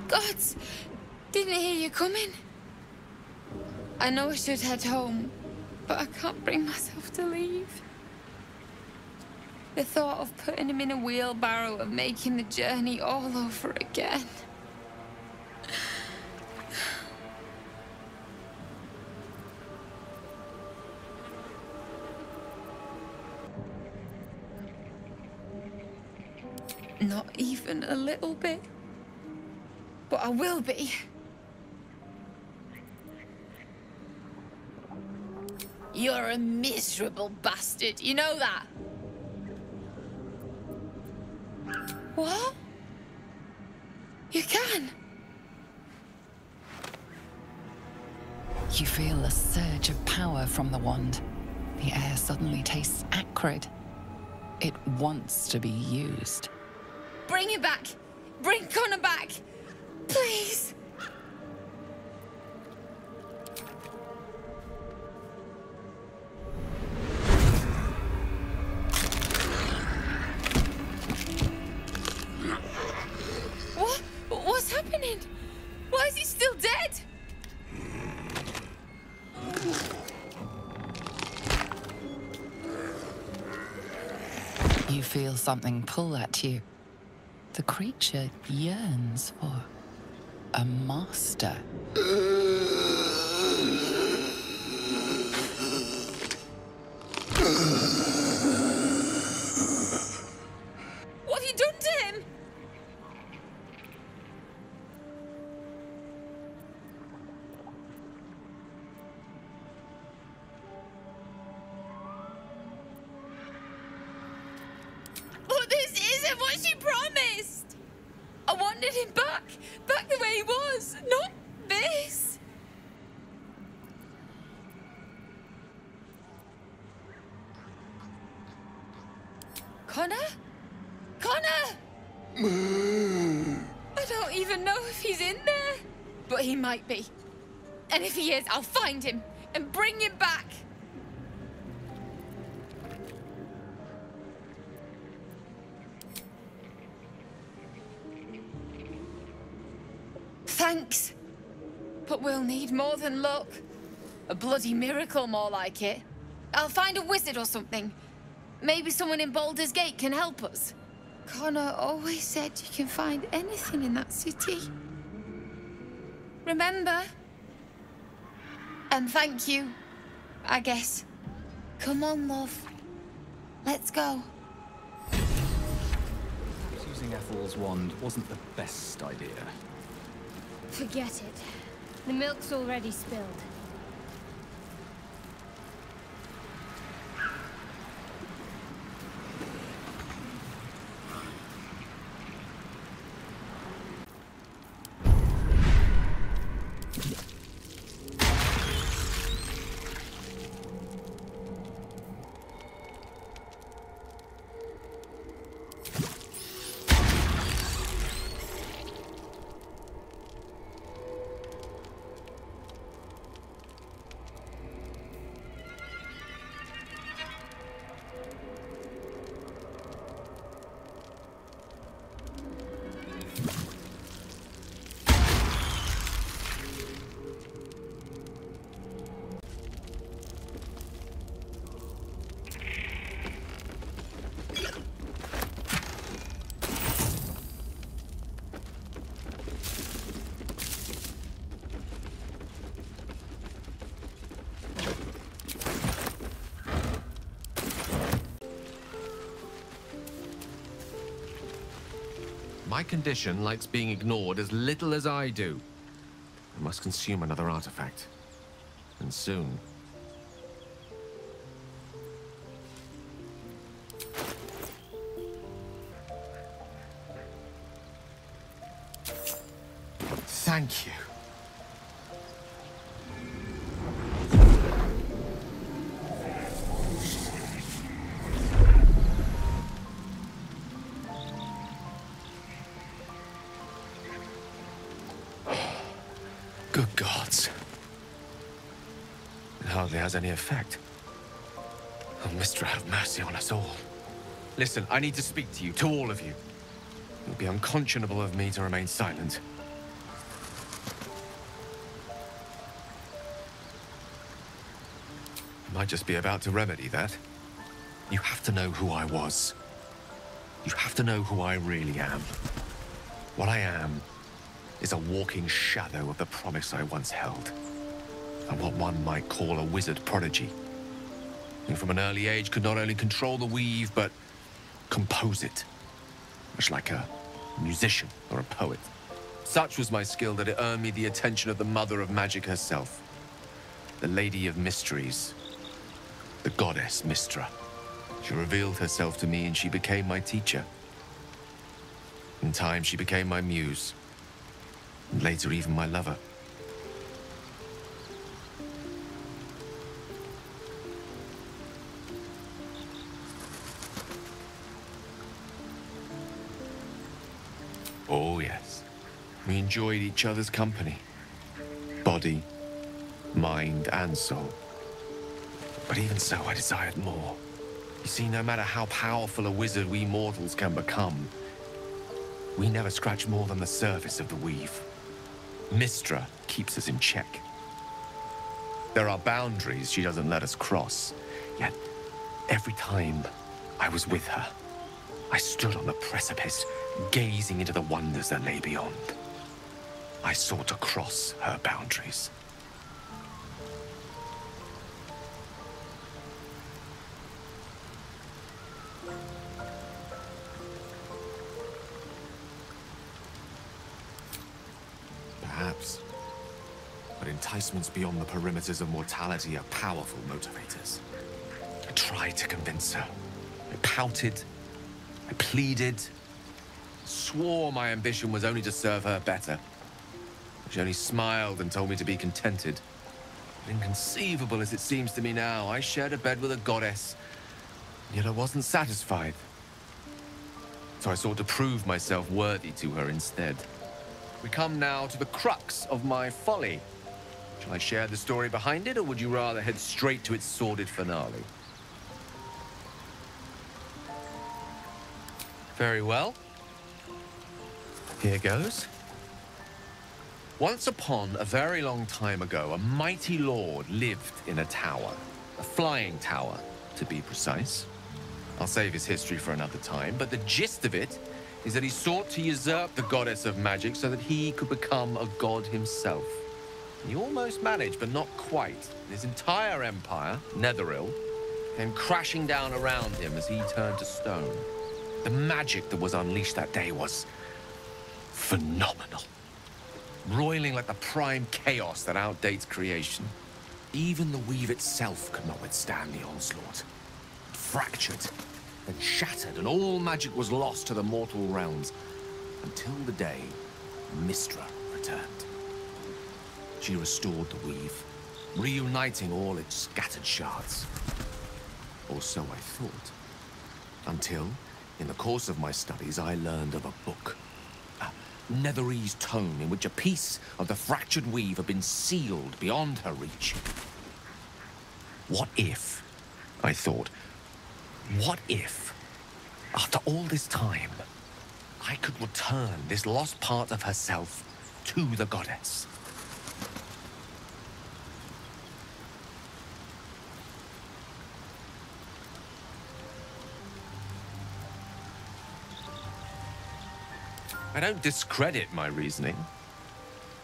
Gods! Didn't hear you coming. I know I should head home, but I can't bring myself to leave. The thought of putting him in a wheelbarrow and making the journey all over again. Not even a little bit. But I will be. You're a miserable bastard, you know that? What? You can? You feel a surge of power from the wand. The air suddenly tastes acrid. It wants to be used. Bring it back! Bring Connor back! Please! What? What's happening? Why is he still dead? You feel something pull at you. The creature yearns for a master. What have you done to him? But this isn't what she promised! I wanted him back the way he was, not this! Connor? Connor! I don't even know if he's in there, but he might be. And if he is, I'll find him and bring him back. Thanks. But we'll need more than luck. A bloody miracle, more like it. I'll find a wizard or something. Maybe someone in Baldur's Gate can help us. Connor always said you can find anything in that city. Remember? And thank you, I guess. Come on, love. Let's go. Using Ethel's wand wasn't the best idea. Forget it. The milk's already spilled. My condition likes being ignored as little as I do. I must consume another artifact. And soon. Thank you. Good gods. It hardly has any effect. Oh, Mister, have mercy on us all. Listen, I need to speak to you, to all of you. It would be unconscionable of me to remain silent. might just be about to remedy that. You have to know who I was. You have to know who I really am. What I am is a walking shadow of the promise I once held. And what one might call a wizard prodigy. Who from an early age could not only control the weave, but compose it. Much like a musician or a poet. Such was my skill that it earned me the attention of the mother of magic herself. The Lady of Mysteries. The goddess Mystra. She revealed herself to me and she became my teacher. In time, she became my muse. And later, even my lover. Oh, yes. We enjoyed each other's company. Body, mind, and soul. But even so, I desired more. You see, no matter how powerful a wizard we mortals can become, we never scratch more than the surface of the weave. Mystra keeps us in check. There are boundaries she doesn't let us cross. Yet, every time I was with her, I stood on the precipice, gazing into the wonders that lay beyond. I sought to cross her boundaries. Perhaps. But enticements beyond the perimeters of mortality are powerful motivators. I tried to convince her. I pouted. I pleaded. Swore my ambition was only to serve her better. She only smiled and told me to be contented. But inconceivable as it seems to me now, I shared a bed with a goddess, and yet I wasn't satisfied. So I sought to prove myself worthy to her instead. We come now to the crux of my folly. Shall I share the story behind it, or would you rather head straight to its sordid finale? Very well. Here goes. Once upon a very long time ago, a mighty lord lived in a tower. A flying tower, to be precise. I'll save his history for another time, but the gist of it is that he sought to usurp the goddess of magic so that he could become a god himself. He almost managed, but not quite. His entire empire, Netheril, came crashing down around him as he turned to stone. The magic that was unleashed that day was phenomenal. Roiling like the prime chaos that outdates creation. Even the weave itself could not withstand the onslaught. It fractured, then shattered, and all magic was lost to the mortal realms. Until the day Mystra returned. She restored the weave, reuniting all its scattered shards. Or so I thought. Until, in the course of my studies, I learned of a book. A Netherese tome in which a piece of the fractured weave had been sealed beyond her reach. What if, I thought, what if, after all this time, I could return this lost part of herself to the goddess? I don't discredit my reasoning.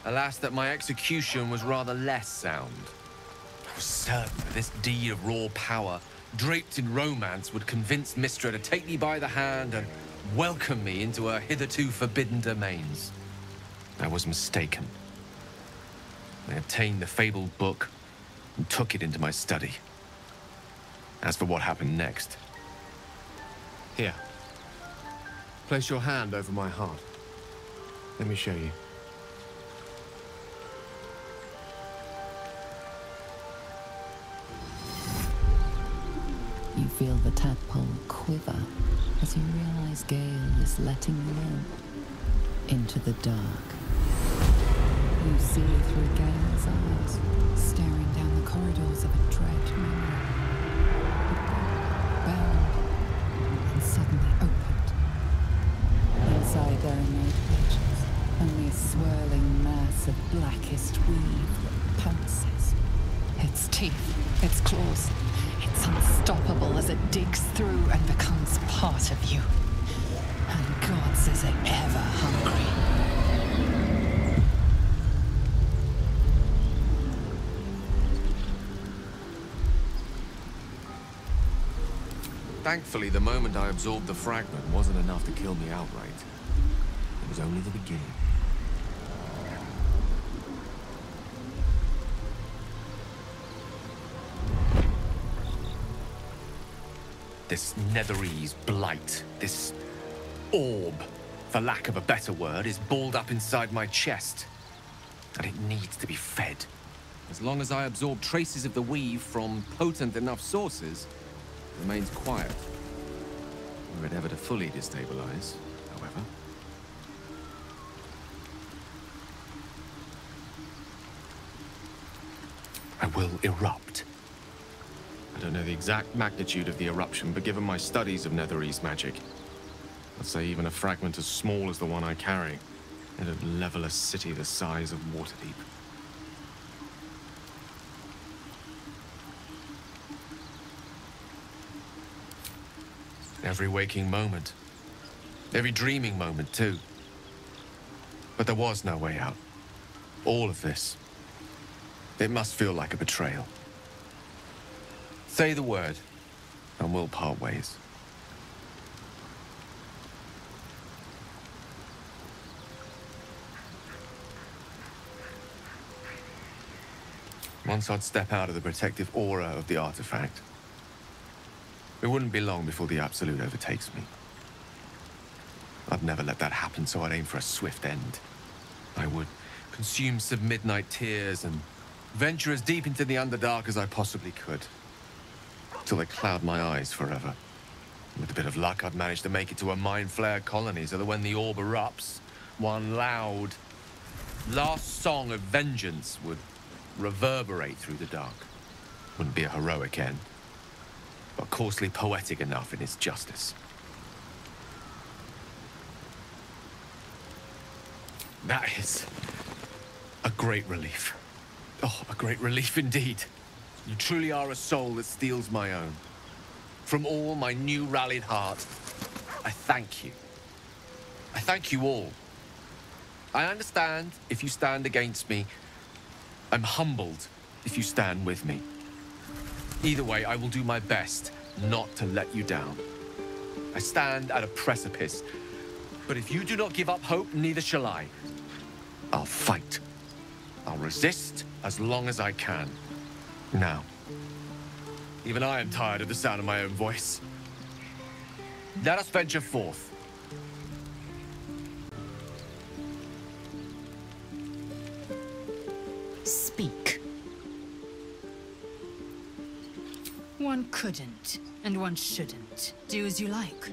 Alas, that my execution was rather less sound. I was certain that this deed of raw power, draped in romance, would convince Mystra to take me by the hand and welcome me into her hitherto forbidden domains. I was mistaken. I obtained the fabled book and took it into my study. As for what happened next... Here. Place your hand over my heart. Let me show you. You feel the tadpole quiver as you realize Gale is letting you into the dark. You see through Gale's eyes, staring down the corridors of a dread memory. The bound and suddenly opened. Inside there are no pages, only a swirling mass of blackest weave that pounces, Its teeth, its claws. It's unstoppable as it digs through and becomes part of you. And gods, is it ever hungry. Thankfully, the moment I absorbed the fragment wasn't enough to kill me outright. It was only the beginning. This Netherese blight, this orb, for lack of a better word, is balled up inside my chest. And it needs to be fed. As long as I absorb traces of the weave from potent enough sources, it remains quiet. Were it ever to fully destabilize, however. I will erupt. I don't know the exact magnitude of the eruption, but given my studies of Netherese magic, I'd say even a fragment as small as the one I carry, it'd level a city the size of Waterdeep. Every waking moment. Every dreaming moment, too. But there was no way out. All of this. It must feel like a betrayal. Say the word, and we'll part ways. Once I'd step out of the protective aura of the artifact, it wouldn't be long before the Absolute overtakes me. I'd never let that happen, so I'd aim for a swift end. I would consume some midnight tears and venture as deep into the Underdark as I possibly could, till they cloud my eyes forever. With a bit of luck, I'd manage to make it to a Mind Flare colony, so that when the orb erupts, one loud, last song of vengeance would reverberate through the dark. Wouldn't be a heroic end, but coarsely poetic enough in its justice. That is a great relief. Oh, a great relief indeed. You truly are a soul that steals my own. From all my new rallied heart, I thank you. I thank you all. I understand if you stand against me. I'm humbled if you stand with me. Either way, I will do my best not to let you down. I stand at a precipice, but if you do not give up hope, neither shall I. I'll fight. I'll resist as long as I can. Now, even I am tired of the sound of my own voice. Let us venture forth. Speak. One couldn't, and one shouldn't. Do as you like.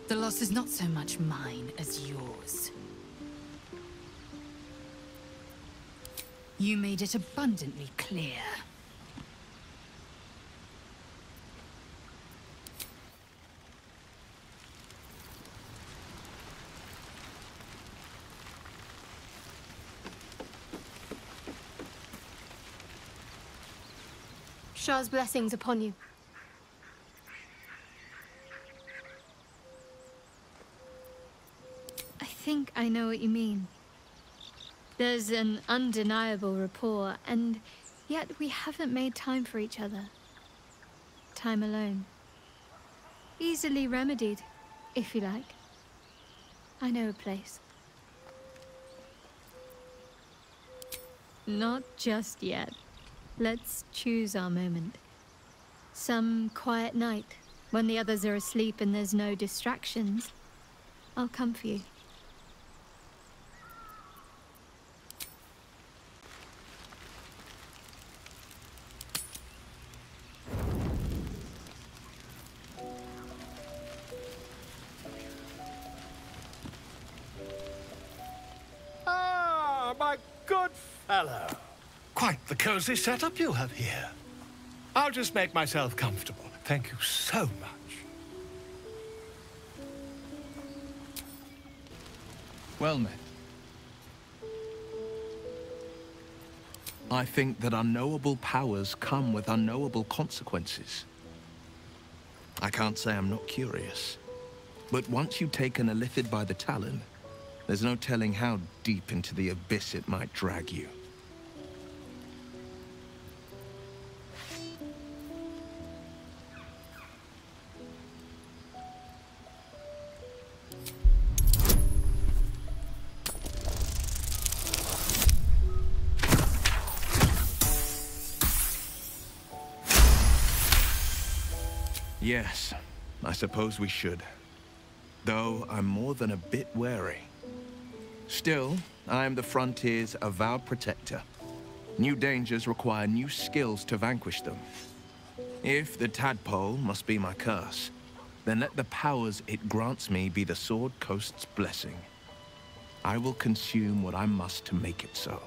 The loss is not so much mine as yours. You made it abundantly clear. Shah's blessings upon you. I think I know what you mean. There's an undeniable rapport, and yet we haven't made time for each other. Time alone. Easily remedied, if you like. I know a place. Not just yet. Let's choose our moment. Some quiet night, when the others are asleep and there's no distractions, I'll come for you. Ah, my good fellow. Quite the cozy setup you have here. I'll just make myself comfortable. Thank you so much. Well met. I think that unknowable powers come with unknowable consequences. I can't say I'm not curious, but once you've taken a Illithid by the talon, there's no telling how deep into the abyss it might drag you. Yes, I suppose we should. Though I'm more than a bit wary. Still, I am the Frontier's avowed protector. New dangers require new skills to vanquish them. If the tadpole must be my curse, then let the powers it grants me be the Sword Coast's blessing. I will consume what I must to make it so.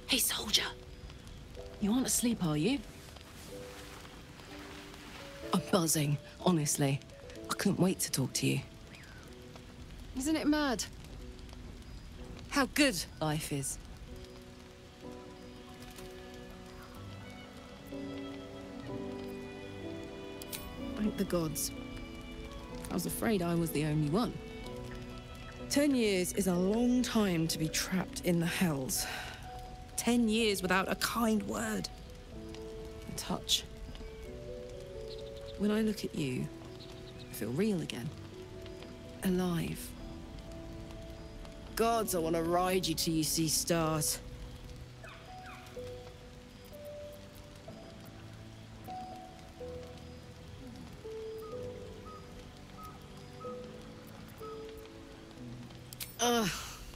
Hey, soldier. You aren't asleep, are you? I'm buzzing, honestly. I couldn't wait to talk to you. Isn't it mad? How good life is. Thank the gods. I was afraid I was the only one. 10 years is a long time to be trapped in the hells. 10 years without a kind word. A touch. When I look at you, I feel real again. Alive. Gods, I want to ride you till you see stars.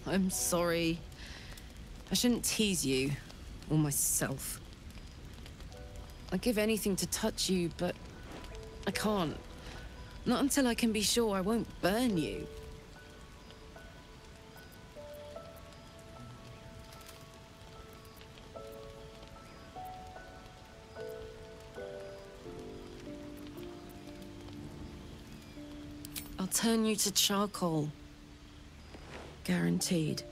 I'm sorry. I shouldn't tease you, or myself. I'd give anything to touch you, but I can't. Not until I can be sure I won't burn you. I'll turn you to charcoal. Guaranteed.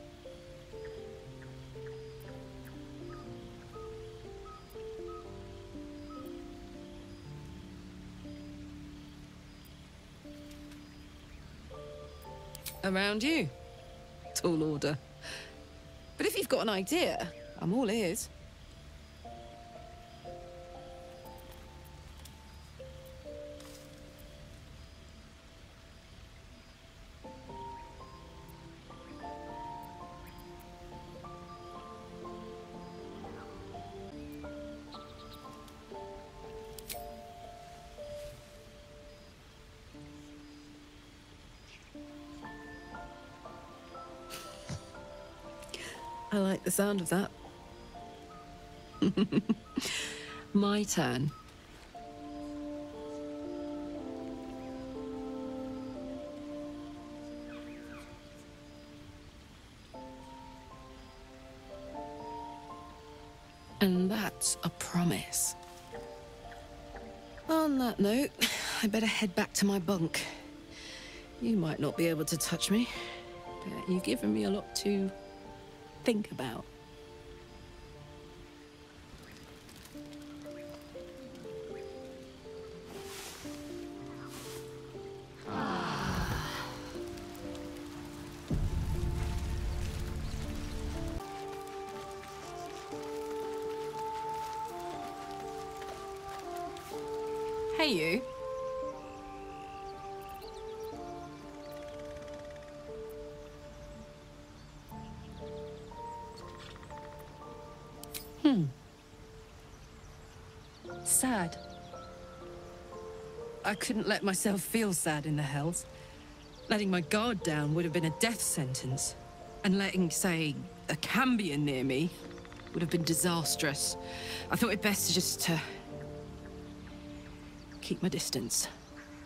Around you. Tall order. But if you've got an idea, I'm all ears. I like the sound of that. My turn. And that's a promise. On that note, I better head back to my bunk. You might not be able to touch me, but you've given me a lot to think about. Hey, you. Sad. I couldn't let myself feel sad in the hells. Letting my guard down would have been a death sentence. And letting, say, a Cambion near me would have been disastrous. I thought it best just to keep my distance.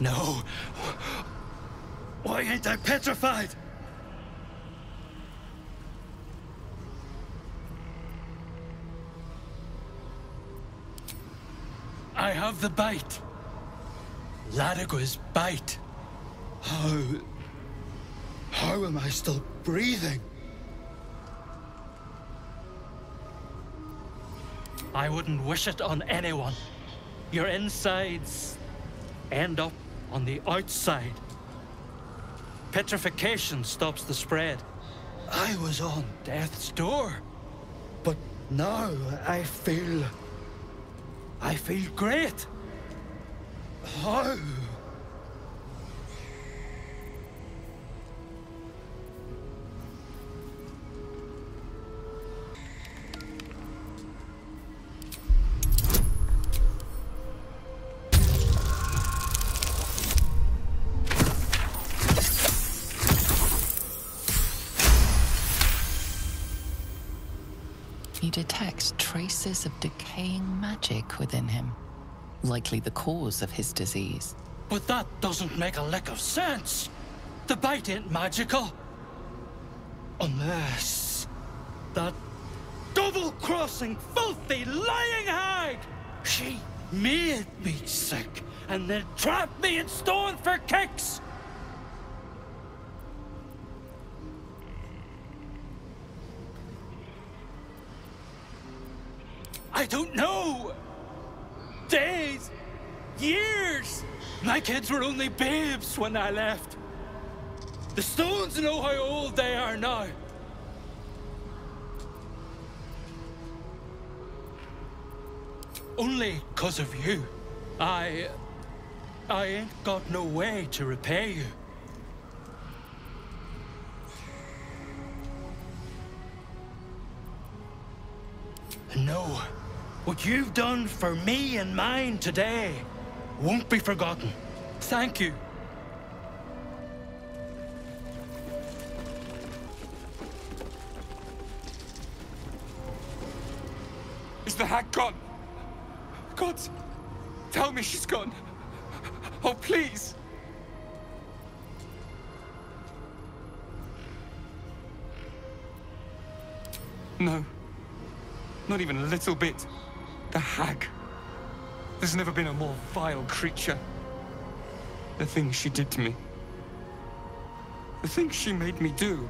No. Why ain't I petrified? I have the bite. Larigo's bite. How am I still breathing? I wouldn't wish it on anyone. Your insides end up on the outside. Petrification stops the spread. I was on death's door. But now I feel great. How? He detects traces of decaying magic within him, likely the cause of his disease. But that doesn't make a lick of sense. The bite ain't magical. Unless that double-crossing, filthy, lying hag! She made me sick and then trapped me in stone for kicks! I don't know! Days! Years! My kids were only babes when I left. The stones know how old they are now. Only 'cause of you. I ain't got no way to repay you. No. What you've done for me and mine today won't be forgotten. Thank you. Is the hag gone? God, tell me she's gone. Oh, please. No. Not even a little bit. The hag. There's never been a more vile creature. The things she did to me. The things she made me do.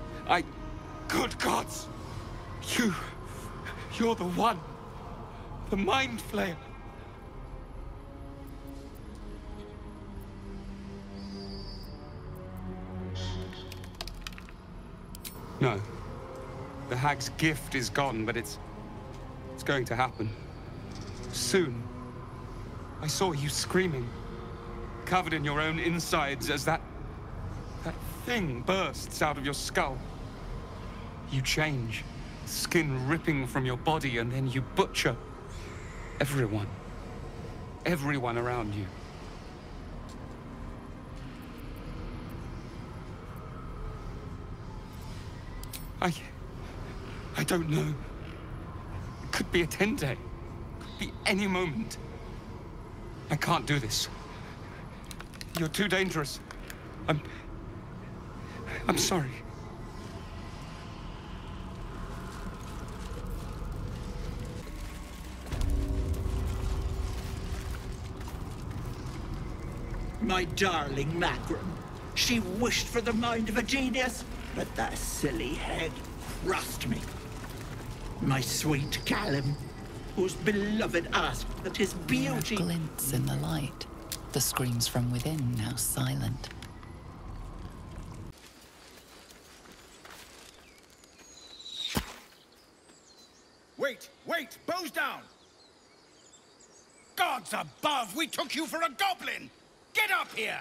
Good gods! You're the one. The Mind Flayer. No. The hag's gift is gone, but it's going to happen. Soon. I saw you screaming, covered in your own insides as that thing bursts out of your skull. You change, skin ripping from your body, and then you butcher everyone. Everyone around you. I don't know. It could be a 10-day. Could be any moment. I can't do this. You're too dangerous. I'm sorry. My darling Macron. She wished for the mind of a genius, but that silly head crushed me. My sweet Callum, whose beloved asked that his beauty... There are glints in the light, the screams from within now silent. Wait! Bows down! Gods above! We took you for a goblin! Get up here!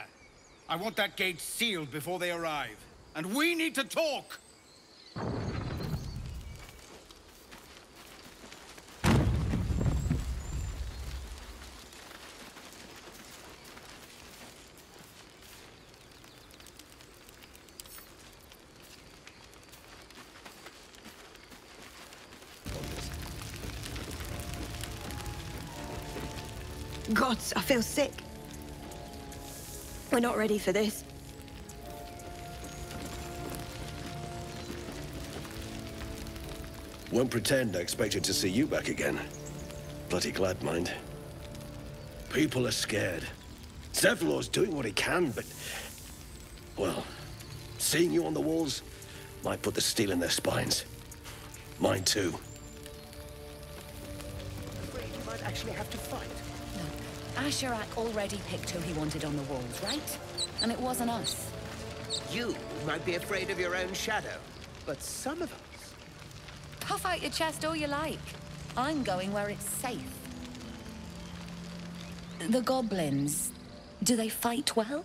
I want that gate sealed before they arrive. And we need to talk! Gods, I feel sick. We're not ready for this. Won't pretend I expected to see you back again. Bloody glad, mind. People are scared. Zevlor's doing what he can, but... well, seeing you on the walls might put the steel in their spines. Mine too. Afraid you might actually have to fight. No. Asherak already picked who he wanted on the walls, right? And it wasn't us. You might be afraid of your own shadow, but some of us... Puff out your chest all you like. I'm going where it's safe. The goblins, do they fight well?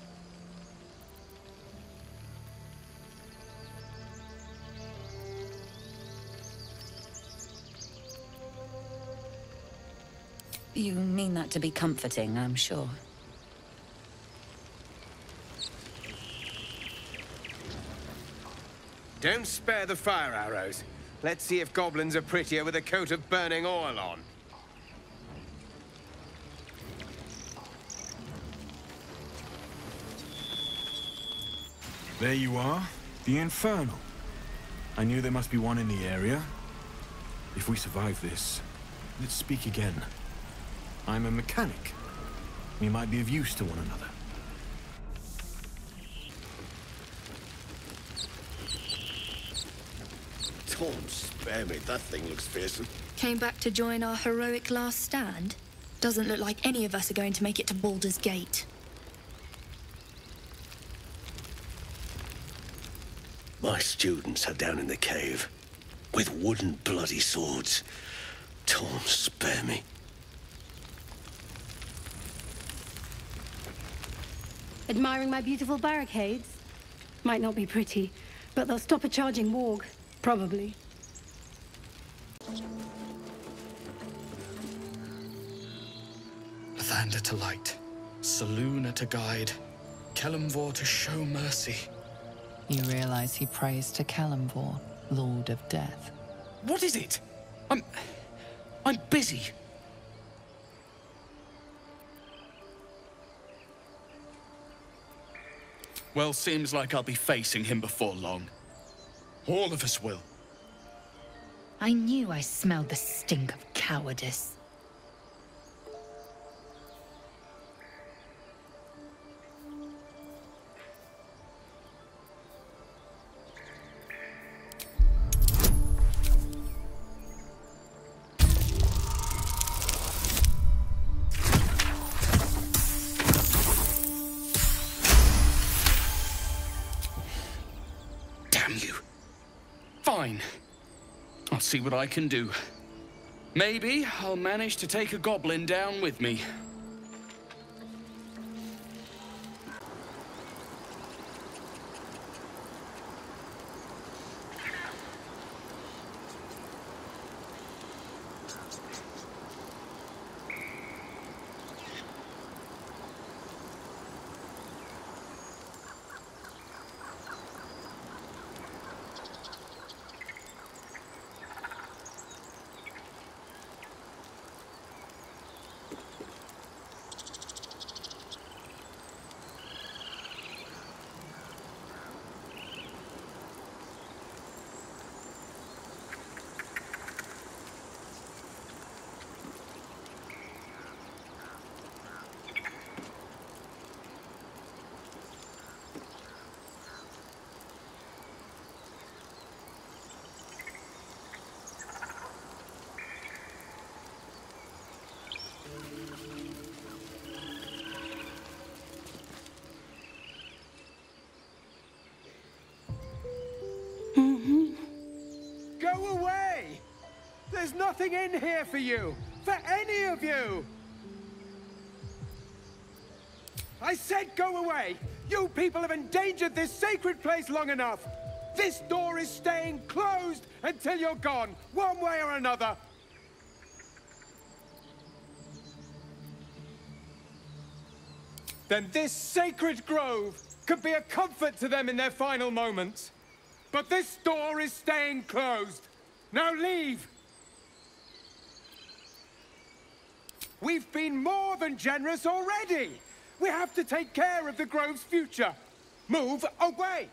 You mean that to be comforting, I'm sure. Don't spare the fire arrows. Let's see if goblins are prettier with a coat of burning oil on. There you are, the Infernal. I knew there must be one in the area. If we survive this, let's speak again. I'm a mechanic. We might be of use to one another. Don't spare me, that thing looks fearsome. Came back to join our heroic last stand? Doesn't look like any of us are going to make it to Baldur's Gate. My students are down in the cave, with wooden bloody swords. Don't spare me. Admiring my beautiful barricades? Might not be pretty, but they'll stop a charging warg. Probably. Lathander to light, Selûne to guide, Kelemvor to show mercy. You realize he prays to Kelemvor, Lord of Death. What is it? I'm busy. Well, seems like I'll be facing him before long. All of us will. I knew I smelled the stink of cowardice. Damn you. Fine. I'll see what I can do. Maybe I'll manage to take a goblin down with me. Go away! There's nothing in here for you! For any of you! I said go away! You people have endangered this sacred place long enough! This door is staying closed until you're gone, one way or another! Then this sacred grove could be a comfort to them in their final moments. But this door is staying closed. Now leave! We've been more than generous already! We have to take care of the grove's future. Move away!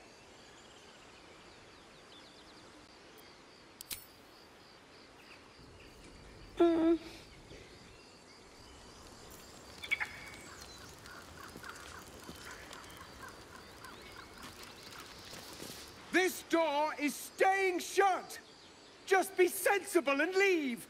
This door is staying shut! Just be sensible and leave!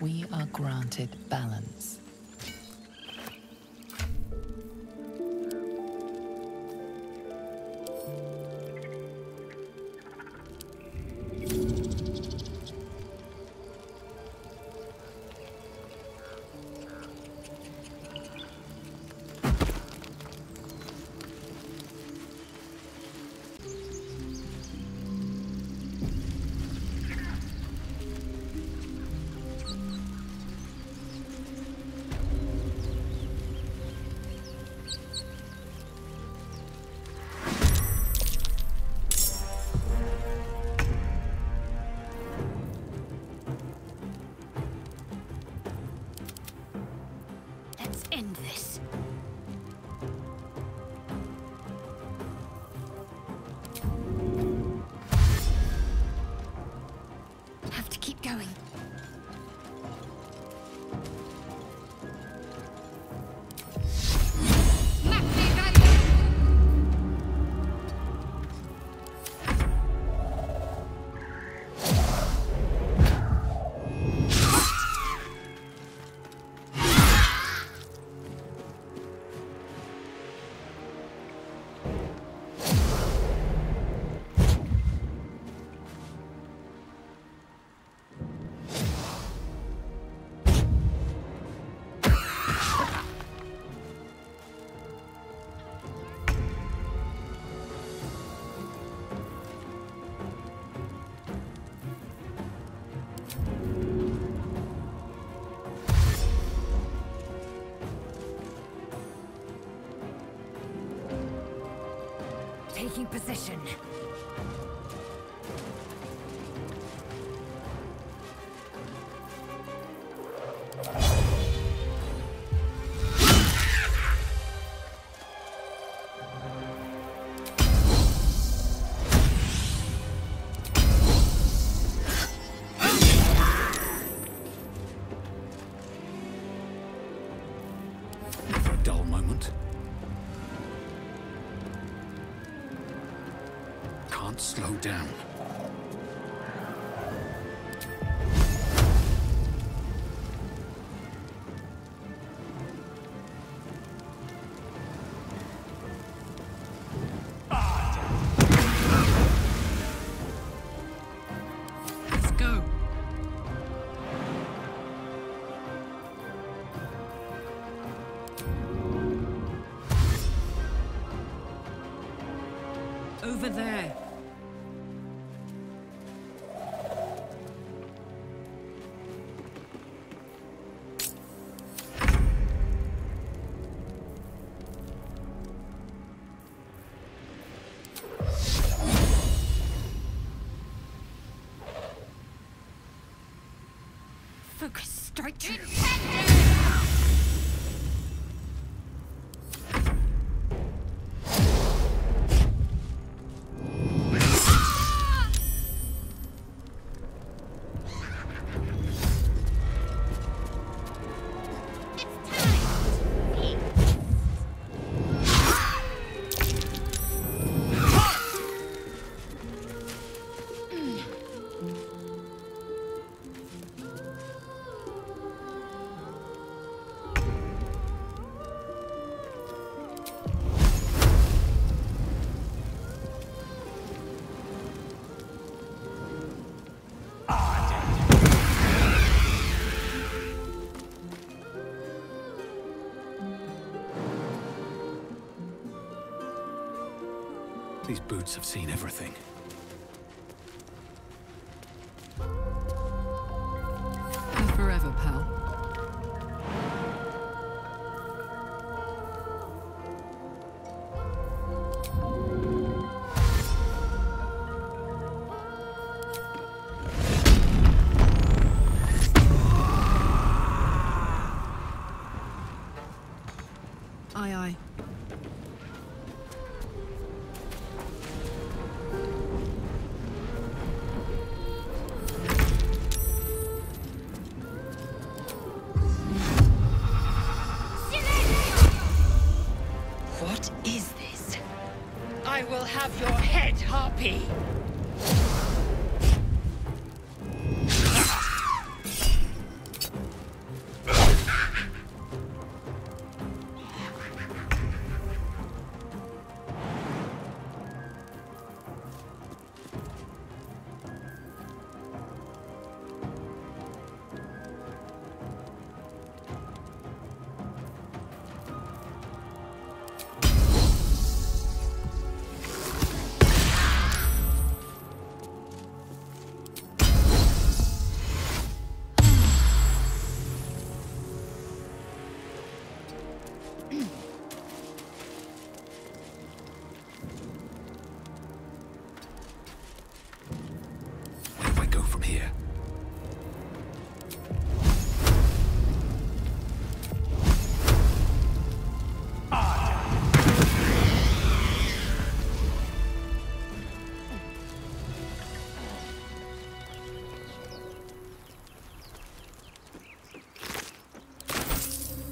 We are granted balance. Let's end this. Have to keep going. Taking position. Never a dull moment. Can't slow down. Let's go. Over there. strike true. These boots have seen everything. Live forever, pal. Aye, aye. What is this? I will have your head, Harpy! Where do I go from here?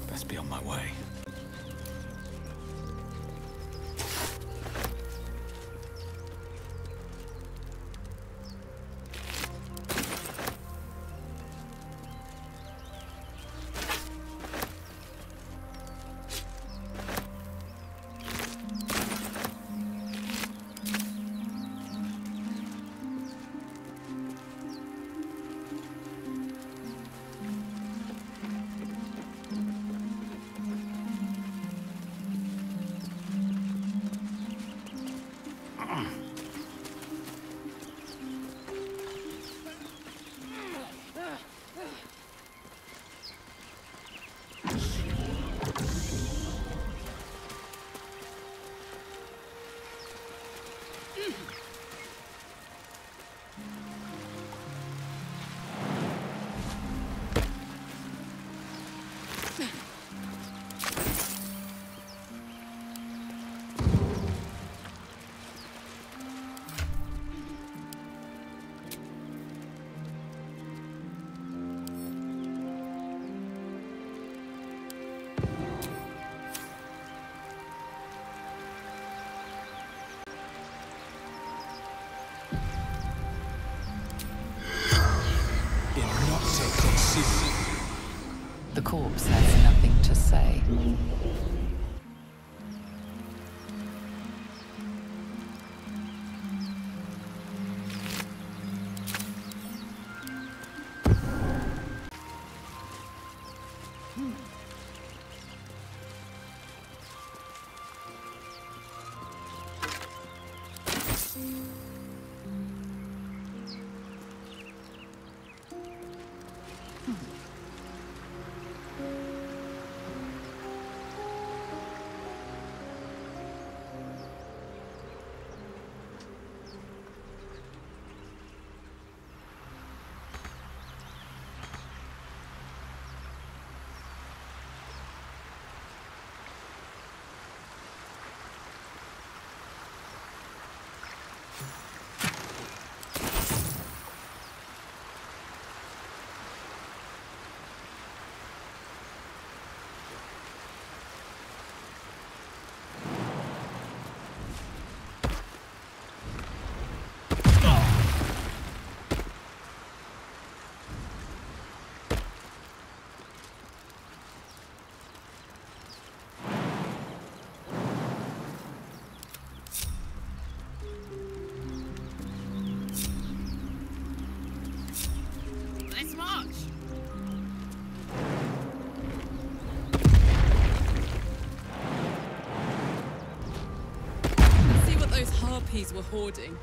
Best be on my way. The corpse has nothing to say. Harpies were hoarding.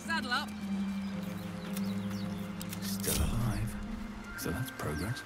Saddle up. Still alive. So that's progress.